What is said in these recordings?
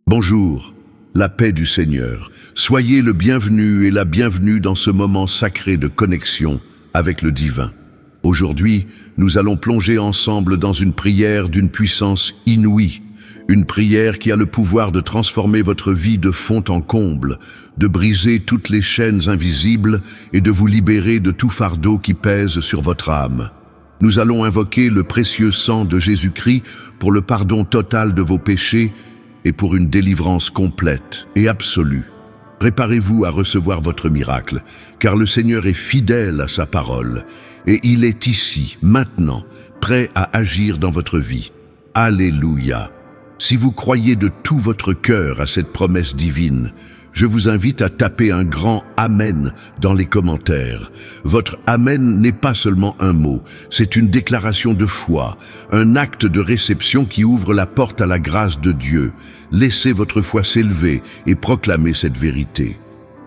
Bonjour, la paix du Seigneur. Soyez le bienvenu et la bienvenue dans ce moment sacré de connexion avec le divin. Aujourd'hui, nous allons plonger ensemble dans une prière d'une puissance inouïe, une prière qui a le pouvoir de transformer votre vie de fond en comble, de briser toutes les chaînes invisibles et de vous libérer de tout fardeau qui pèse sur votre âme. Nous allons invoquer le précieux sang de Jésus-Christ pour le pardon total de vos péchés et pour une délivrance complète et absolue. Préparez-vous à recevoir votre miracle, car le Seigneur est fidèle à sa parole, et il est ici, maintenant, prêt à agir dans votre vie. Alléluia! Si vous croyez de tout votre cœur à cette promesse divine, je vous invite à taper un grand « Amen » dans les commentaires. Votre « Amen » n'est pas seulement un mot, c'est une déclaration de foi, un acte de réception qui ouvre la porte à la grâce de Dieu. Laissez votre foi s'élever et proclamez cette vérité.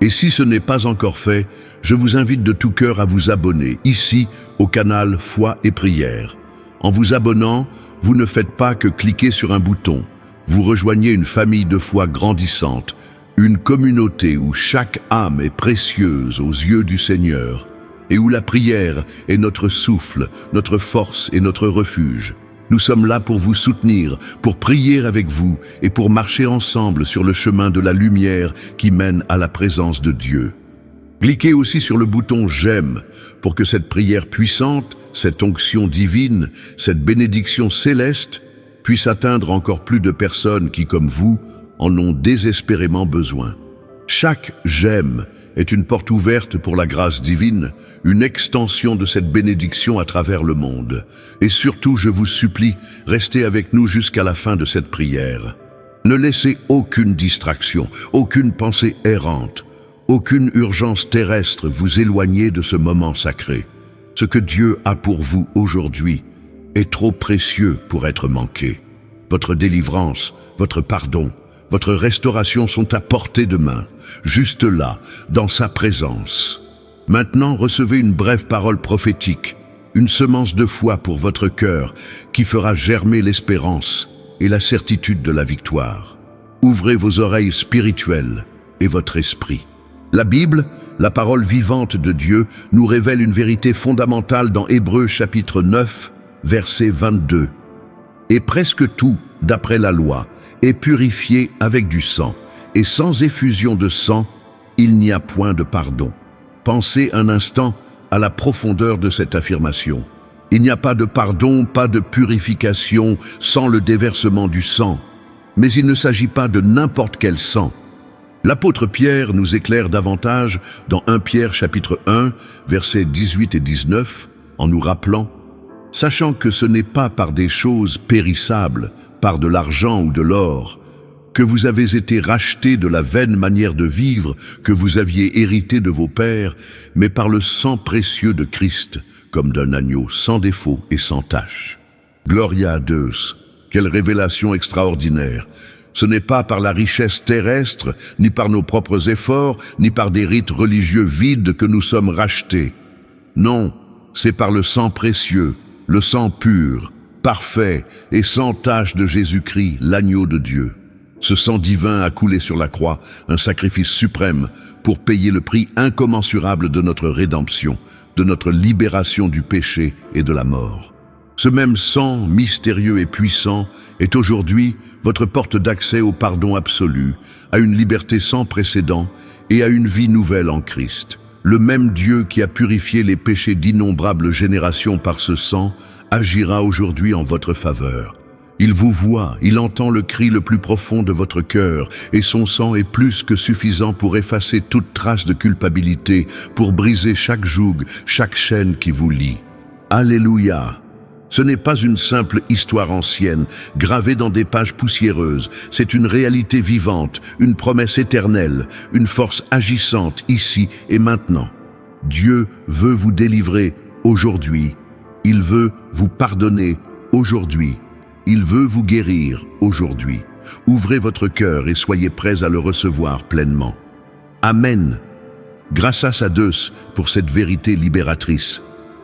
Et si ce n'est pas encore fait, je vous invite de tout cœur à vous abonner, ici, au canal Foi et Prière. En vous abonnant, vous ne faites pas que cliquer sur un bouton. Vous rejoignez une famille de foi grandissante, une communauté où chaque âme est précieuse aux yeux du Seigneur et où la prière est notre souffle, notre force et notre refuge. Nous sommes là pour vous soutenir, pour prier avec vous et pour marcher ensemble sur le chemin de la lumière qui mène à la présence de Dieu. Cliquez aussi sur le bouton « J'aime » pour que cette prière puissante, cette onction divine, cette bénédiction céleste puisse atteindre encore plus de personnes qui, comme vous, en ont désespérément besoin. Chaque « j'aime » est une porte ouverte pour la grâce divine, une extension de cette bénédiction à travers le monde. Et surtout, je vous supplie, restez avec nous jusqu'à la fin de cette prière. Ne laissez aucune distraction, aucune pensée errante, aucune urgence terrestre vous éloigner de ce moment sacré. Ce que Dieu a pour vous aujourd'hui est trop précieux pour être manqué. Votre délivrance, votre pardon, votre restauration sont à portée de main, juste là, dans sa présence. Maintenant, recevez une brève parole prophétique, une semence de foi pour votre cœur qui fera germer l'espérance et la certitude de la victoire. Ouvrez vos oreilles spirituelles et votre esprit. La Bible, la parole vivante de Dieu, nous révèle une vérité fondamentale dans Hébreux chapitre 9, verset 22. Et presque tout, d'après la loi, est purifié avec du sang, et sans effusion de sang, il n'y a point de pardon. Pensez un instant à la profondeur de cette affirmation. Il n'y a pas de pardon, pas de purification sans le déversement du sang. Mais il ne s'agit pas de n'importe quel sang. L'apôtre Pierre nous éclaire davantage dans 1 Pierre chapitre 1, versets 18 et 19, en nous rappelant « Sachant que ce n'est pas par des choses périssables, par de l'argent ou de l'or, que vous avez été rachetés de la vaine manière de vivre que vous aviez hérité de vos pères, mais par le sang précieux de Christ, comme d'un agneau sans défaut et sans tache. » Gloria a Deus, quelle révélation extraordinaire! Ce n'est pas par la richesse terrestre, ni par nos propres efforts, ni par des rites religieux vides que nous sommes rachetés. Non, c'est par le sang précieux, le sang pur, parfait et sans tache de Jésus-Christ, l'agneau de Dieu. Ce sang divin a coulé sur la croix, un sacrifice suprême pour payer le prix incommensurable de notre rédemption, de notre libération du péché et de la mort. Ce même sang mystérieux et puissant est aujourd'hui votre porte d'accès au pardon absolu, à une liberté sans précédent et à une vie nouvelle en Christ. Le même Dieu qui a purifié les péchés d'innombrables générations par ce sang agira aujourd'hui en votre faveur. Il vous voit, il entend le cri le plus profond de votre cœur, et son sang est plus que suffisant pour effacer toute trace de culpabilité, pour briser chaque joug, chaque chaîne qui vous lie. Alléluia! Ce n'est pas une simple histoire ancienne, gravée dans des pages poussiéreuses. C'est une réalité vivante, une promesse éternelle, une force agissante ici et maintenant. Dieu veut vous délivrer aujourd'hui. Il veut vous pardonner aujourd'hui. Il veut vous guérir aujourd'hui. Ouvrez votre cœur et soyez prêts à le recevoir pleinement. Amen. Gracias a Deus pour cette vérité libératrice.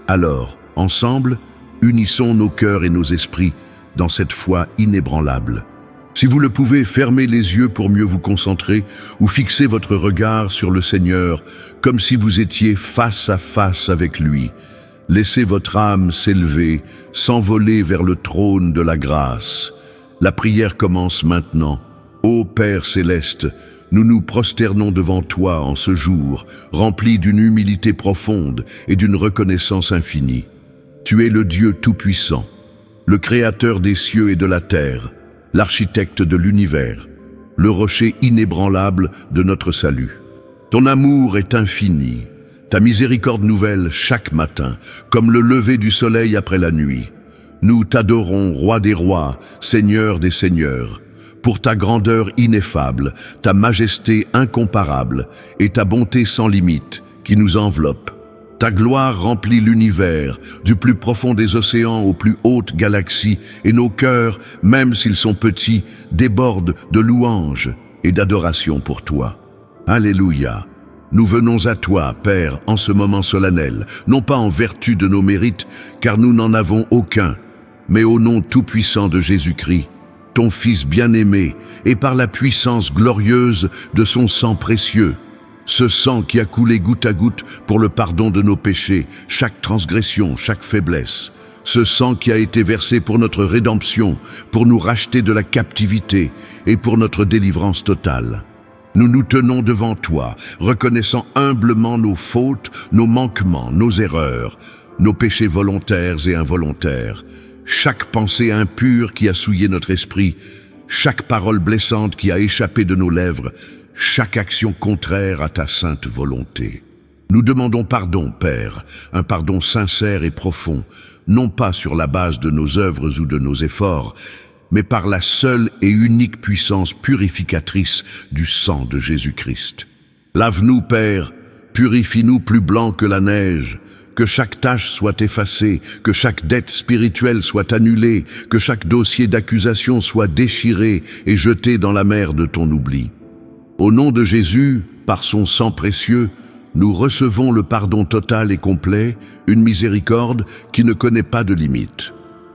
Alors, ensemble, unissons nos cœurs et nos esprits dans cette foi inébranlable. Si vous le pouvez, fermez les yeux pour mieux vous concentrer ou fixez votre regard sur le Seigneur comme si vous étiez face à face avec lui. Laissez votre âme s'élever, s'envoler vers le trône de la grâce. La prière commence maintenant. Ô Père céleste, nous nous prosternons devant toi en ce jour, remplis d'une humilité profonde et d'une reconnaissance infinie. Tu es le Dieu Tout-Puissant, le Créateur des cieux et de la terre, l'architecte de l'univers, le rocher inébranlable de notre salut. Ton amour est infini, ta miséricorde nouvelle chaque matin, comme le lever du soleil après la nuit. Nous t'adorons, Roi des rois, Seigneur des seigneurs, pour ta grandeur ineffable, ta majesté incomparable et ta bonté sans limite qui nous enveloppe. Ta gloire remplit l'univers, du plus profond des océans aux plus hautes galaxies, et nos cœurs, même s'ils sont petits, débordent de louanges et d'adoration pour toi. Alléluia! Nous venons à toi, Père, en ce moment solennel, non pas en vertu de nos mérites, car nous n'en avons aucun, mais au nom tout-puissant de Jésus-Christ, ton Fils bien-aimé, et par la puissance glorieuse de son sang précieux, ce sang qui a coulé goutte à goutte pour le pardon de nos péchés, chaque transgression, chaque faiblesse. Ce sang qui a été versé pour notre rédemption, pour nous racheter de la captivité et pour notre délivrance totale. Nous nous tenons devant toi, reconnaissant humblement nos fautes, nos manquements, nos erreurs, nos péchés volontaires et involontaires, chaque pensée impure qui a souillé notre esprit, chaque parole blessante qui a échappé de nos lèvres, chaque action contraire à ta sainte volonté. Nous demandons pardon, Père, un pardon sincère et profond, non pas sur la base de nos œuvres ou de nos efforts, mais par la seule et unique puissance purificatrice du sang de Jésus-Christ. Lave-nous, Père, purifie-nous plus blanc que la neige, que chaque tâche soit effacée, que chaque dette spirituelle soit annulée, que chaque dossier d'accusation soit déchiré et jeté dans la mer de ton oubli. Au nom de Jésus, par son sang précieux, nous recevons le pardon total et complet, une miséricorde qui ne connaît pas de limite.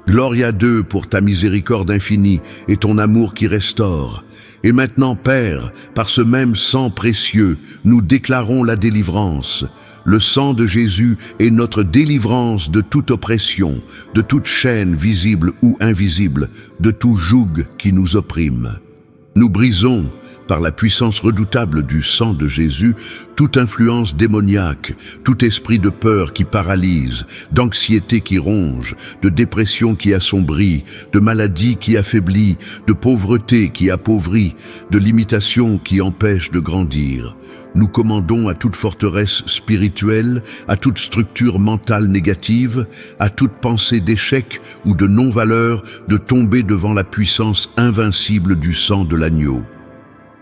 Gloria Dieu pour ta miséricorde infinie et ton amour qui restaure. Et maintenant, Père, par ce même sang précieux, nous déclarons la délivrance. Le sang de Jésus est notre délivrance de toute oppression, de toute chaîne visible ou invisible, de tout joug qui nous opprime. Nous brisons, par la puissance redoutable du sang de Jésus, toute influence démoniaque, tout esprit de peur qui paralyse, d'anxiété qui ronge, de dépression qui assombrit, de maladie qui affaiblit, de pauvreté qui appauvrit, de limitation qui empêche de grandir. Nous commandons à toute forteresse spirituelle, à toute structure mentale négative, à toute pensée d'échec ou de non-valeur de tomber devant la puissance invincible du sang de l'agneau.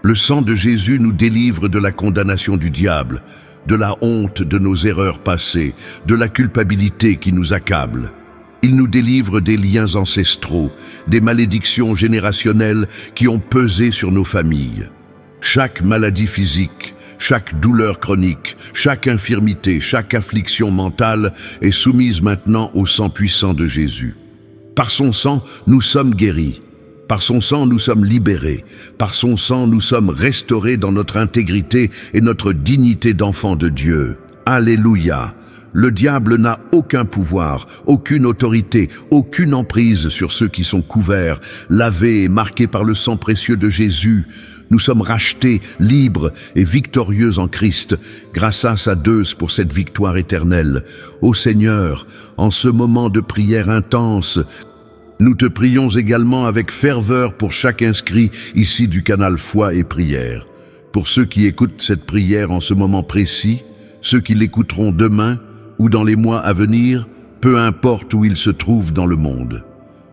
Le sang de Jésus nous délivre de la condamnation du diable, de la honte de nos erreurs passées, de la culpabilité qui nous accable. Il nous délivre des liens ancestraux, des malédictions générationnelles qui ont pesé sur nos familles. Chaque maladie physique, chaque douleur chronique, chaque infirmité, chaque affliction mentale est soumise maintenant au sang puissant de Jésus. Par son sang, nous sommes guéris. Par son sang, nous sommes libérés. Par son sang, nous sommes restaurés dans notre intégrité et notre dignité d'enfants de Dieu. Alléluia! Le diable n'a aucun pouvoir, aucune autorité, aucune emprise sur ceux qui sont couverts, lavés et marqués par le sang précieux de Jésus. Nous sommes rachetés, libres et victorieux en Christ. Grâce à Dieu pour cette victoire éternelle. Ô Seigneur, en ce moment de prière intense, nous te prions également avec ferveur pour chaque inscrit ici du canal Foi et Prière. Pour ceux qui écoutent cette prière en ce moment précis, ceux qui l'écouteront demain ou dans les mois à venir, peu importe où ils se trouvent dans le monde.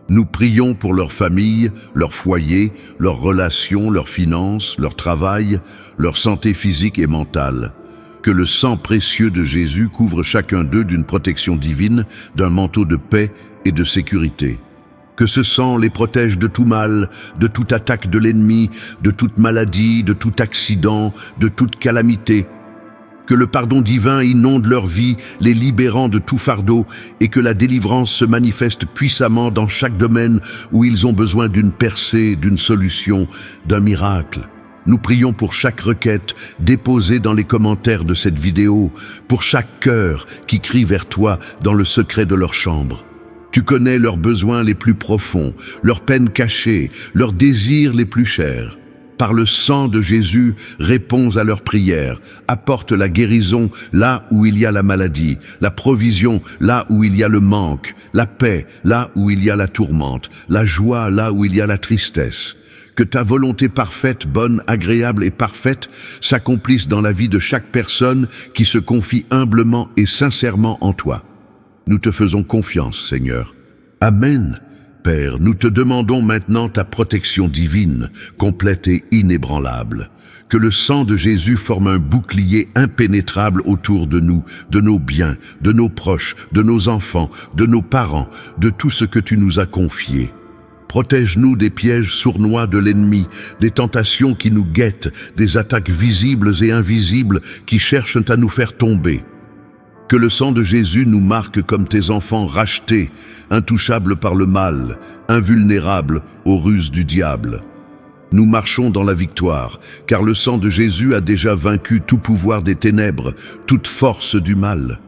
Nous prions pour leur famille, leur foyer, leurs relations, leurs finances, leur travail, leur santé physique et mentale. Que le sang précieux de Jésus couvre chacun d'eux d'une protection divine, d'un manteau de paix et de sécurité. Que ce sang les protège de tout mal, de toute attaque de l'ennemi, de toute maladie, de tout accident, de toute calamité. Que le pardon divin inonde leur vie, les libérant de tout fardeau, et que la délivrance se manifeste puissamment dans chaque domaine où ils ont besoin d'une percée, d'une solution, d'un miracle. Nous prions pour chaque requête déposée dans les commentaires de cette vidéo, pour chaque cœur qui crie vers toi dans le secret de leur chambre. Tu connais leurs besoins les plus profonds, leurs peines cachées, leurs désirs les plus chers. Par le sang de Jésus, réponds à leurs prières, apporte la guérison là où il y a la maladie, la provision là où il y a le manque, la paix là où il y a la tourmente, la joie là où il y a la tristesse. Que ta volonté parfaite, bonne, agréable et parfaite s'accomplisse dans la vie de chaque personne qui se confie humblement et sincèrement en toi. Nous te faisons confiance, Seigneur. Amen. Père, nous te demandons maintenant ta protection divine, complète et inébranlable. Que le sang de Jésus forme un bouclier impénétrable autour de nous, de nos biens, de nos proches, de nos enfants, de nos parents, de tout ce que tu nous as confié. Protège-nous des pièges sournois de l'ennemi, des tentations qui nous guettent, des attaques visibles et invisibles qui cherchent à nous faire tomber. Que le sang de Jésus nous marque comme tes enfants rachetés, intouchables par le mal, invulnérables aux ruses du diable. Nous marchons dans la victoire, car le sang de Jésus a déjà vaincu tout pouvoir des ténèbres, toute force du mal.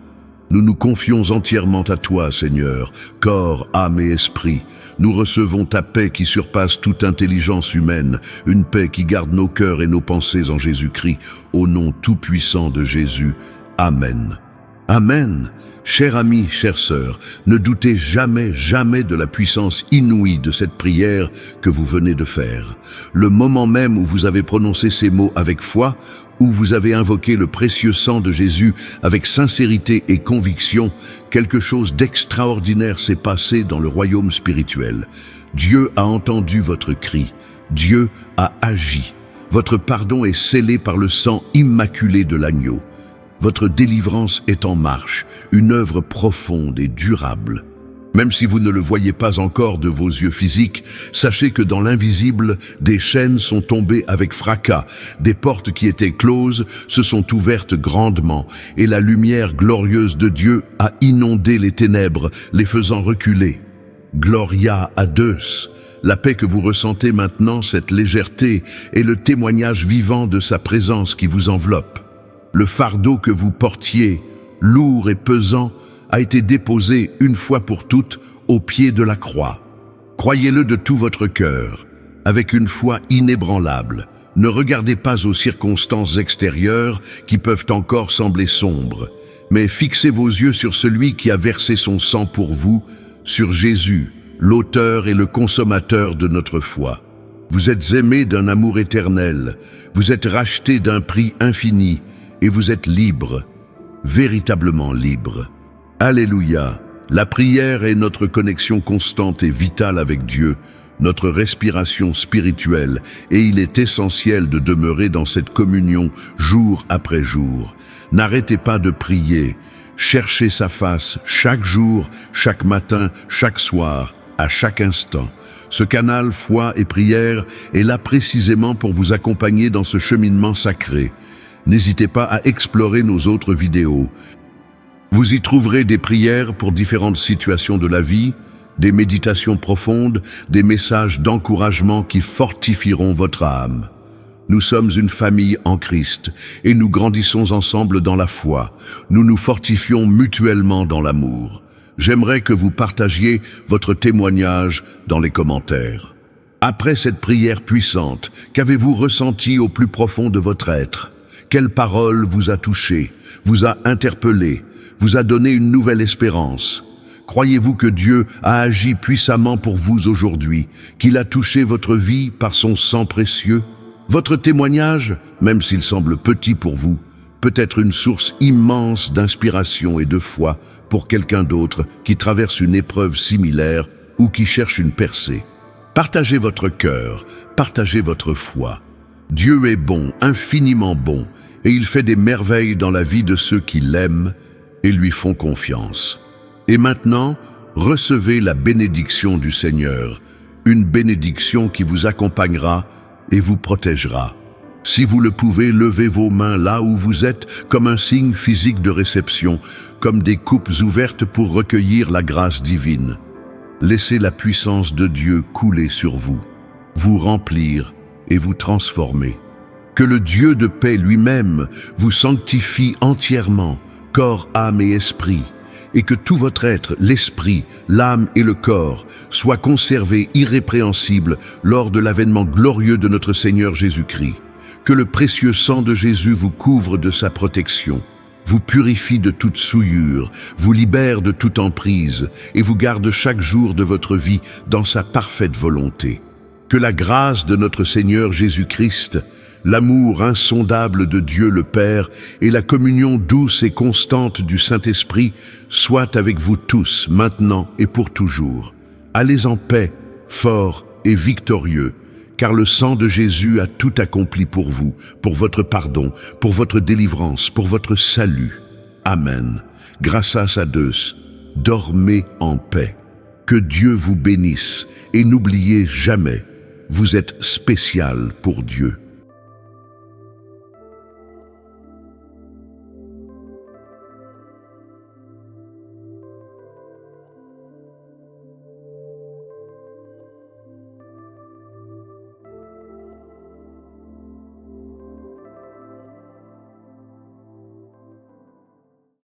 Nous nous confions entièrement à toi, Seigneur, corps, âme et esprit. Nous recevons ta paix qui surpasse toute intelligence humaine, une paix qui garde nos cœurs et nos pensées en Jésus-Christ, au nom tout-puissant de Jésus. Amen. Amen. Chers amis, chères sœurs, ne doutez jamais, jamais de la puissance inouïe de cette prière que vous venez de faire. Le moment même où vous avez prononcé ces mots avec foi, où vous avez invoqué le précieux sang de Jésus avec sincérité et conviction, quelque chose d'extraordinaire s'est passé dans le royaume spirituel. Dieu a entendu votre cri. Dieu a agi. Votre pardon est scellé par le sang immaculé de l'agneau. Votre délivrance est en marche, une œuvre profonde et durable. Même si vous ne le voyez pas encore de vos yeux physiques, sachez que dans l'invisible, des chaînes sont tombées avec fracas, des portes qui étaient closes se sont ouvertes grandement, et la lumière glorieuse de Dieu a inondé les ténèbres, les faisant reculer. Gloria a Deus. La paix que vous ressentez maintenant, cette légèreté, est le témoignage vivant de sa présence qui vous enveloppe. Le fardeau que vous portiez, lourd et pesant, a été déposé une fois pour toutes au pied de la croix. Croyez-le de tout votre cœur, avec une foi inébranlable. Ne regardez pas aux circonstances extérieures qui peuvent encore sembler sombres, mais fixez vos yeux sur celui qui a versé son sang pour vous, sur Jésus, l'auteur et le consommateur de notre foi. Vous êtes aimés d'un amour éternel, vous êtes rachetés d'un prix infini, et vous êtes libre, véritablement libre. Alléluia! La prière est notre connexion constante et vitale avec Dieu, notre respiration spirituelle, et il est essentiel de demeurer dans cette communion jour après jour. N'arrêtez pas de prier, cherchez sa face chaque jour, chaque matin, chaque soir, à chaque instant. Ce canal foi et prière est là précisément pour vous accompagner dans ce cheminement sacré. N'hésitez pas à explorer nos autres vidéos. Vous y trouverez des prières pour différentes situations de la vie, des méditations profondes, des messages d'encouragement qui fortifieront votre âme. Nous sommes une famille en Christ et nous grandissons ensemble dans la foi. Nous nous fortifions mutuellement dans l'amour. J'aimerais que vous partagiez votre témoignage dans les commentaires. Après cette prière puissante, qu'avez-vous ressenti au plus profond de votre être ? Quelle parole vous a touché, vous a interpellé, vous a donné une nouvelle espérance? Croyez-vous que Dieu a agi puissamment pour vous aujourd'hui, qu'il a touché votre vie par son sang précieux? Votre témoignage, même s'il semble petit pour vous, peut être une source immense d'inspiration et de foi pour quelqu'un d'autre qui traverse une épreuve similaire ou qui cherche une percée. Partagez votre cœur, partagez votre foi. Dieu est bon, infiniment bon, et il fait des merveilles dans la vie de ceux qui l'aiment et lui font confiance. Et maintenant, recevez la bénédiction du Seigneur, une bénédiction qui vous accompagnera et vous protégera. Si vous le pouvez, levez vos mains là où vous êtes comme un signe physique de réception, comme des coupes ouvertes pour recueillir la grâce divine. Laissez la puissance de Dieu couler sur vous, vous remplir et vous transformer. Que le Dieu de paix lui-même vous sanctifie entièrement, corps, âme et esprit, et que tout votre être, l'esprit, l'âme et le corps, soient conservés irrépréhensibles lors de l'avènement glorieux de notre Seigneur Jésus-Christ. Que le précieux sang de Jésus vous couvre de sa protection, vous purifie de toute souillure, vous libère de toute emprise et vous garde chaque jour de votre vie dans sa parfaite volonté. Que la grâce de notre Seigneur Jésus-Christ, l'amour insondable de Dieu le Père et la communion douce et constante du Saint-Esprit soient avec vous tous, maintenant et pour toujours. Allez en paix, forts et victorieux, car le sang de Jésus a tout accompli pour vous, pour votre pardon, pour votre délivrance, pour votre salut. Amen. Graças a Deus. Dormez en paix. Que Dieu vous bénisse et n'oubliez jamais, vous êtes spécial pour Dieu.